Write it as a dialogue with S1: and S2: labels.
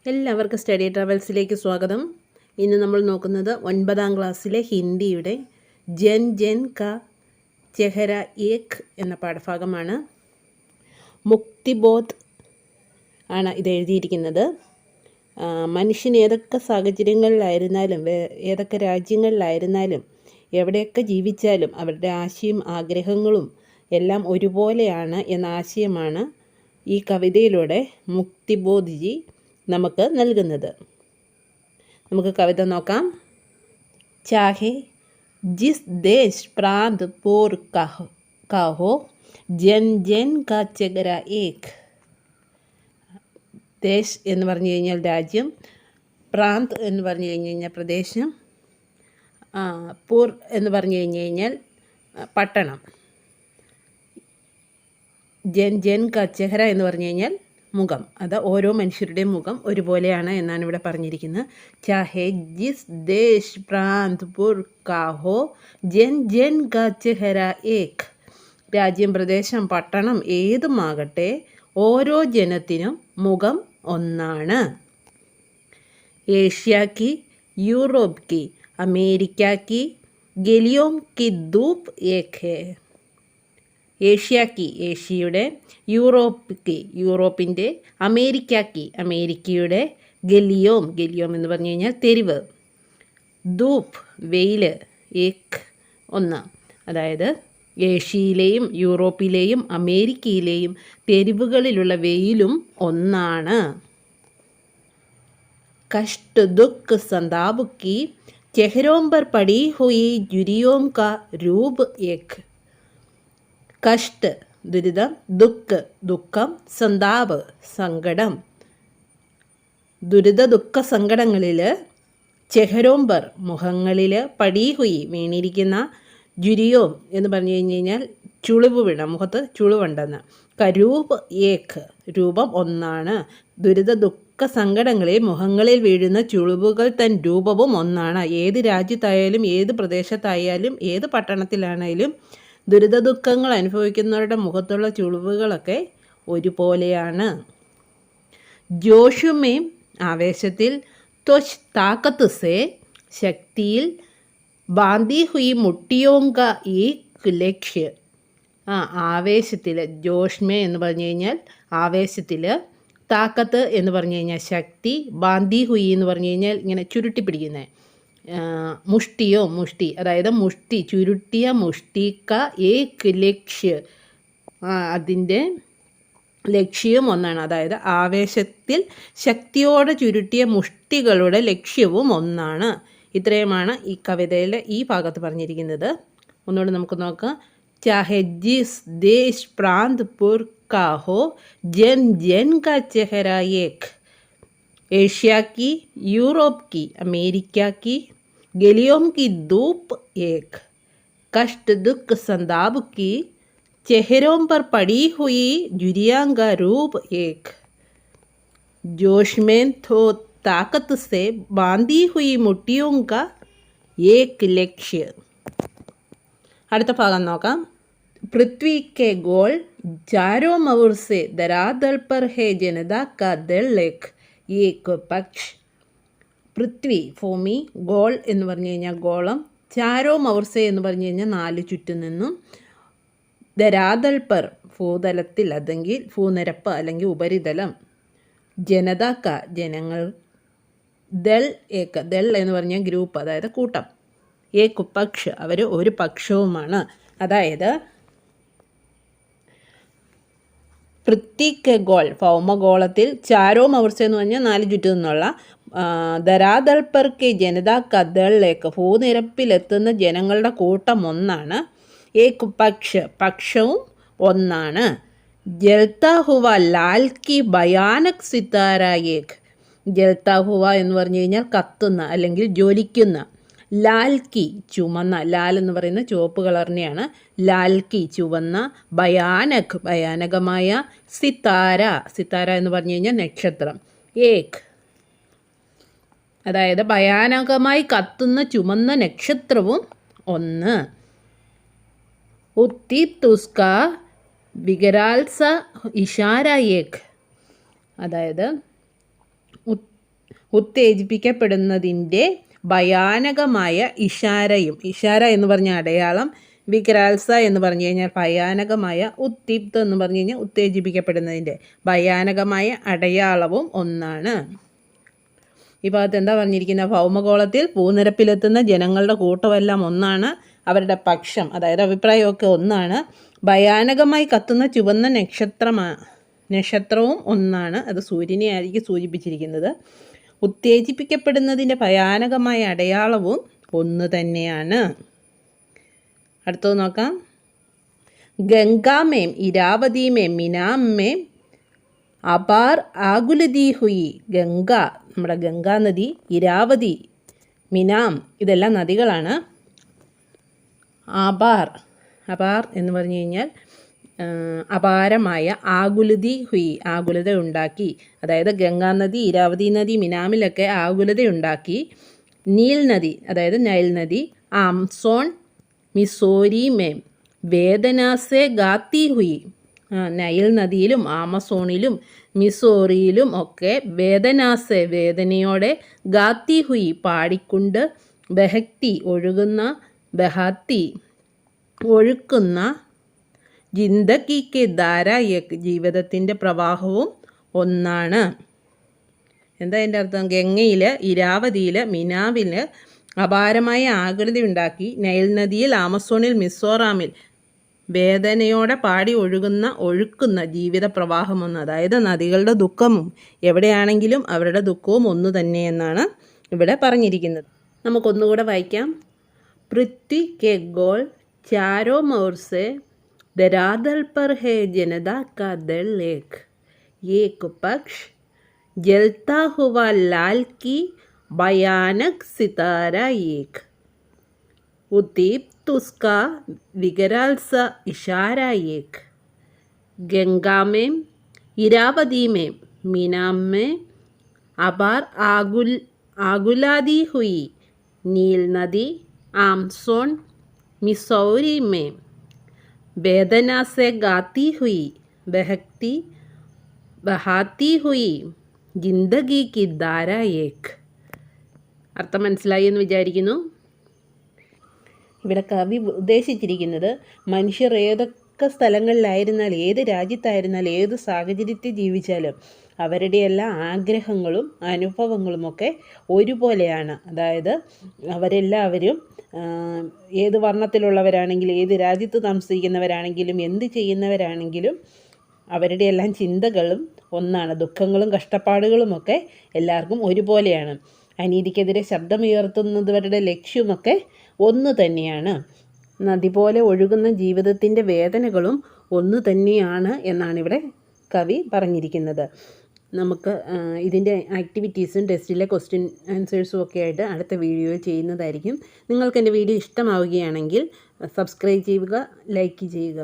S1: എല്ലാവർക്കും സ്റ്റഡി ട്രാവൽസിലേക്ക് സ്വാഗതം. ഇന്ന് നമ്മൾ നോക്കുന്നത് 9ാം ക്ലാസ്സിലെ ഹിന്ദിയുടെ ജൻ ജൻ കാ ചെഹര ഏക് എന്ന പാഠഭാഗമാണ്. മുക്തിബോധ് ആണ് ഇത് എഴുതിയിരിക്കുന്നത്. മനുഷ്യൻ ഏതൊക്കെ സാഹചര്യങ്ങളിലായിരുന്നാലും ഏതൊക്കെ രാജ്യങ്ങളിലായിരുന്നാലും എവിടെയൊക്കെ ജീവിച്ചാലും അവരുടെ ആശയും ആഗ്രഹങ്ങളും എല്ലാം ഒരുപോലെയാണ് എന്ന ആശയമാണ് ഈ കവിതയിലൂടെ മുക്തിബോധ് ജി നമുക്ക് നൽകുന്നത്. നമുക്ക് കവിത നോക്കാം. ചാഹെ ജിസ് ദേശ് പ്രാന്ത് പോർ കാഹോ ജൻ ജൻ കാ ചെഹര ഏക്. ദേശ് എന്ന് പറഞ്ഞു കഴിഞ്ഞാൽ രാജ്യം, പ്രാന്ത് എന്ന് പറഞ്ഞു കഴിഞ്ഞാൽ പ്രദേശം, പൂർ എന്ന് പറഞ്ഞു കഴിഞ്ഞാൽ പട്ടണം, ജൻ ജൻ കാ ചെഹര എന്ന് പറഞ്ഞു കഴിഞ്ഞാൽ മുഖം. അത് ഓരോ മനുഷ്യരുടെയും മുഖം ഒരുപോലെയാണ് എന്നാണ് ഇവിടെ പറഞ്ഞിരിക്കുന്നത്. ചാഹെ ജിസ് ദേശ് പ്രാന്ത് പുർ കാഹോ ജൻ ജൻ കാ ചെഹര ഏക്. രാജ്യം, പ്രദേശം, പട്ടണം ഏതുമാകട്ടെ ഓരോ ജനത്തിനും മുഖം ഒന്നാണ്. ഏഷ്യ കി, യൂറോപ്പ് കി, അമേരിക്ക കി, ഗലിയോം കി ധൂപ് ഏക് ഹെ. ഏഷ്യക്ക്, ഏഷ്യയുടെ, യൂറോപ്പ്ക്ക്, യൂറോപ്പിൻ്റെ, അമേരിക്കക്ക്, അമേരിക്കയുടെ, ഗലിയോം, ഗലിയോം എന്ന് പറഞ്ഞു കഴിഞ്ഞാൽ തെരുവ്, ധൂപ്പ് വെയിൽ, ഏക് ഒന്ന്. അതായത് ഏഷ്യയിലെയും യൂറോപ്പിലെയും അമേരിക്കയിലെയും തെരുവുകളിലുള്ള വെയിലും ഒന്നാണ്. കഷ്ട് ദുഃഖ് സന്താപ് കി ചെഹരോം പർ പടി ഹുയി ജുരിയോം കാ രൂപ് ഏക്. കഷ്ട് ദുരിതം, ദുഃഖ് ദുഃഖം, സന്താപ് സങ്കടം. ദുരിത ദുഃഖ സങ്കടങ്ങളിൽ, ചെഹരോംബർ മുഖങ്ങളിൽ, പടീഹുയി വീണിരിക്കുന്ന, ജുരിയോം എന്ന് പറഞ്ഞു കഴിഞ്ഞാൽ ചുളിവ് വീണ, മുഖത്ത് ചുളിവുണ്ടെന്ന്, കരൂപ് ഏക് രൂപം ഒന്നാണ്. ദുരിത ദുഃഖ സങ്കടങ്ങളിൽ മുഖങ്ങളിൽ വീഴുന്ന ചുളിവുകൾ തൻ രൂപവും ഒന്നാണ്. ഏത് രാജ്യത്തായാലും ഏത് പ്രദേശത്തായാലും ഏത് പട്ടണത്തിലാണെങ്കിലും ദുരിത ദുഃഖങ്ങൾ അനുഭവിക്കുന്നവരുടെ മുഖത്തുള്ള ചുളിവുകളൊക്കെ ഒരുപോലെയാണ്. ജോഷുമേ ആവേശത്തിൽ, ത്വശ് താക്കത്ത് സേ ശക്തിയിൽ, ബാന്തി ഹുയി മുട്ടിയോങ്ക ഏക് ലക്ഷ്യ. ആവേശത്തിൽ, ജോഷ്മേ എന്ന് പറഞ്ഞു കഴിഞ്ഞാൽ ആവേശത്തിൽ, താക്കത്ത് എന്ന് പറഞ്ഞു കഴിഞ്ഞാൽ ശക്തി, ബാന്തി ഹുയി എന്ന് പറഞ്ഞു കഴിഞ്ഞാൽ ഇങ്ങനെ ചുരുട്ടി പിടിക്കുന്നത്, മുഷ്ടിയോ മുഷ്ടി, അതായത് മുഷ്ടി, ചുരുട്ടിയ മുഷ്ടിക്ക ഏക് ലക്ഷ്യ, അതിൻ്റെ ലക്ഷ്യവും ഒന്നാണ്. അതായത് ആവേശത്തിൽ ശക്തിയോടെ ചുരുട്ടിയ മുഷ്ടികളുടെ ലക്ഷ്യവും ഒന്നാണ്. ഇത്രയുമാണ് ഈ കവിതയിലെ ഈ ഭാഗത്ത് പറഞ്ഞിരിക്കുന്നത്. ഒന്നുകൂടി നമുക്ക് നോക്കാം. ചാഹെ ജിസ് ദേശ് പ്രാന്ത് പുർ കാഹോ ജൻ ജൻ കാ ചെഹര ഏക്. एशिया की, यूरोप की, अमेरिका की, गलियों की धूप एक. कष्ट दुख संताप की चेहरों पर पड़ी हुई झुर्रियों का रूप एक. जोश में तो ताकत से बांधी हुई मुट्ठियों का एक लक्ष्य. അടുത്ത ഭാഗം നോക്കാം. पृथ्वी के गोल चारों ओर से धरातल पर है जनता का दल एक. ഏക് പക്ഷ്. പൃഥ്വി ഭൂമി, ഗോൾ എന്ന് പറഞ്ഞു കഴിഞ്ഞാൽ ഗോളം, ചാരോ മൗർസെ എന്ന് പറഞ്ഞു കഴിഞ്ഞാൽ നാല് ചുറ്റും നിന്നും, ധരാതൽ പർ ഭൂതലത്തിൽ അല്ലെങ്കിൽ ഭൂനിരപ്പ് അല്ലെങ്കിൽ ഉപരിതലം, ജനതാക്ക ജനങ്ങൾ, ദൾ ഏക്, ദൾ എന്ന് പറഞ്ഞാൽ ഗ്രൂപ്പ് അതായത് കൂട്ടം, ഏക് പക്ഷ് അവർ ഒരു പക്ഷവുമാണ്. അതായത് പൃഥ്വിക്ക് ഗോൾ ഭൗമഗോളത്തിൽ, ചാരോ മൗർസ എന്ന് പറഞ്ഞാൽ നാല് ചുറ്റും നിന്നുള്ള, ധരാതൽപ്പർക്ക് ജനതാക്ക ദളിലേക്ക് ഭൂനിരപ്പിലെത്തുന്ന ജനങ്ങളുടെ കൂട്ടം ഒന്നാണ്, ഏക് പക്ഷ് പക്ഷവും ഒന്നാണ്. ജൽത്താ ഹുവ ലാൽ കി ഭയാനക് സിത്താര ഏക്. ജൽത്താ ഹുവ എന്ന് പറഞ്ഞു കഴിഞ്ഞാൽ കത്തുന്ന അല്ലെങ്കിൽ ജ്വലിക്കുന്ന, ലാൽ കി ചുമന്ന, ലാൽ എന്ന് പറയുന്ന ചുവപ്പ് കളറിനെയാണ്, ലാൽ കി ചുവന്ന, ഭയാനക് ഭയാനകമായ, സിത്താര സിത്താര എന്ന് പറഞ്ഞു കഴിഞ്ഞാൽ നക്ഷത്രം, ഏക് അതായത് ഭയാനകമായി കത്തുന്ന ചുമന്ന നക്ഷത്രവും ഒന്ന്. ഉത്തിത് ഉസ്ക വികരാൽസ ഇഷാര ഏക്. അതായത് ഉത്തേജിപ്പിക്കപ്പെടുന്നതിൻ്റെ ഭയാനകമായ ഇഷാരയും, ഇഷാര എന്ന് പറഞ്ഞ അടയാളം, വികരാൽസ എന്ന് പറഞ്ഞു കഴിഞ്ഞാൽ ഭയാനകമായ, ഉത്തീപ്ത് എന്ന് പറഞ്ഞു കഴിഞ്ഞാൽ ഉത്തേജിപ്പിക്കപ്പെടുന്നതിൻ്റെ ഭയാനകമായ അടയാളവും ഒന്നാണ്. ഈ ഭാഗത്ത് എന്താ പറഞ്ഞിരിക്കുന്നത്? ഭൗമഗോളത്തിൽ ഭൂനിരപ്പിലെത്തുന്ന ജനങ്ങളുടെ കൂട്ടമെല്ലാം ഒന്നാണ്, അവരുടെ പക്ഷം അതായത് അഭിപ്രായമൊക്കെ ഒന്നാണ്. ഭയാനകമായി കത്തുന്ന ചുവന്ന നക്ഷത്രവും ഒന്നാണ്, അത് സൂര്യനെ ആയിരിക്കും സൂചിപ്പിച്ചിരിക്കുന്നത്. ഉത്തേജിപ്പിക്കപ്പെടുന്നതിൻ്റെ ഭയാനകമായ അടയാളവും ഒന്ന് തന്നെയാണ്. അടുത്തത് നോക്കാം. ഗംഗാമേം ഇരാവതിമേം മിനാമേം അപാർ ആകുലതി ഹുയി. ഗംഗ, നമ്മുടെ ഗംഗാ നദി, ഇരാവതി, മിനാം, ഇതെല്ലാം നദികളാണ്. അപാർ എന്ന് പറഞ്ഞു കഴിഞ്ഞാൽ അപാരമായ, ആകുലതി ഹുയി, ആകുലത ഉണ്ടാക്കി. അതായത് ഗംഗാ നദി, ഇരാവതി നദി, മിനാമിലൊക്കെ ആകുലത ഉണ്ടാക്കി. നീൽ നദി അതായത് നൈൽ നദി, ആംസോൺ മിസോരി മേം വേദനാസെ ഗാത്തി ഹുയി. നൈൽ നദിയിലും ആമസോണിലും മിസോറിയിലും ഒക്കെ വേദനാസെ, വേദനയോടെ, ഗാത്തി ഹുയി, പാടിക്കൊണ്ട്, ബഹക്തി, ഒഴുകുന്ന, ബഹാത്തി, ഒഴുക്കുന്ന, ജിന്ദഗിക്ക് ധാര, ജീവിതത്തിൻ്റെ പ്രവാഹവും ഒന്നാണ്. എന്താ അതിൻ്റെ അർത്ഥം? ഗംഗയിൽ, ഇരാവതിയിൽ, മിനാവിൽ അപാരമായ ആകൃതി ഉണ്ടാക്കി. നൈൽ നദിയിൽ, ആമസോണിൽ, മിസോറാമിൽ വേദനയോടെ പാടി ഒഴുക്കുന്ന ജീവിത പ്രവാഹമൊന്ന്. അതായത് നദികളുടെ ദുഃഖവും എവിടെയാണെങ്കിലും അവരുടെ ദുഃഖവും ഒന്നു തന്നെയെന്നാണ് ഇവിടെ പറഞ്ഞിരിക്കുന്നത്. നമുക്കൊന്നുകൂടെ വായിക്കാം. പൃഥ്വി കെ ഗോൾ ചാരോ മോർ സെ धरातल पर है जनता का दल एक पक्ष जलता हुआ लाल की भयानक सितारा एक, उद्दीप्त उसका विकराल सा इशारा एक. गंगा में, इरावती में, मीनाम में अपार आगुलादी हुई. नील नदी, आमसोन, मिसौरी में वेदना से गाती हुई, बहाती हुई, ജിന്ദഗി കി ധാര ഏക്. അർത്ഥം മനസ്സിലായി എന്ന് വിചാരിക്കുന്നു. ഇവിടെ കവി ഉദ്ദേശിച്ചിരിക്കുന്നത് മനുഷ്യർ ഏതൊക്കെ സ്ഥലങ്ങളിലായിരുന്നാൽ, ഏത് രാജ്യത്തായിരുന്നാൽ, ഏത് സാഹചര്യത്തിൽ ജീവിച്ചാലും അവരുടെ എല്ലാ ആഗ്രഹങ്ങളും അനുഭവങ്ങളുമൊക്കെ ഒരുപോലെയാണ്. അതായത് അവരെല്ലാവരും ഏത് വർണ്ണത്തിലുള്ളവരാണെങ്കിലും, ഏത് രാജ്യത്ത് താമസിക്കുന്നവരാണെങ്കിലും, എന്ത് ചെയ്യുന്നവരാണെങ്കിലും അവരുടെ എല്ലാം ചിന്തകളും ഒന്നാണ്. ദുഃഖങ്ങളും കഷ്ടപ്പാടുകളുമൊക്കെ എല്ലാവർക്കും ഒരുപോലെയാണ്. അനീതിക്കെതിരെ ശബ്ദമുയർത്തുന്നവരുടെ ലക്ഷ്യമൊക്കെ ഒന്ന് തന്നെയാണ്. നദി പോലെ ഒഴുകുന്ന ജീവിതത്തിൻ്റെ വേദനകളും ഒന്ന് തന്നെയാണ് എന്നാണ് ഇവിടെ കവി പറഞ്ഞിരിക്കുന്നത്. നമുക്ക് ഇതിൻ്റെ ആക്ടിവിറ്റീസും ടെസ്റ്റിലെ ക്വസ്റ്റ്യൻ ആൻസേഴ്സും ഒക്കെ ആയിട്ട് അടുത്ത വീഡിയോ ചെയ്യുന്നതായിരിക്കും. നിങ്ങൾക്ക് എൻ്റെ വീഡിയോ ഇഷ്ടമാവുകയാണെങ്കിൽ സബ്സ്ക്രൈബ് ചെയ്യുക, ലൈക്ക് ചെയ്യുക.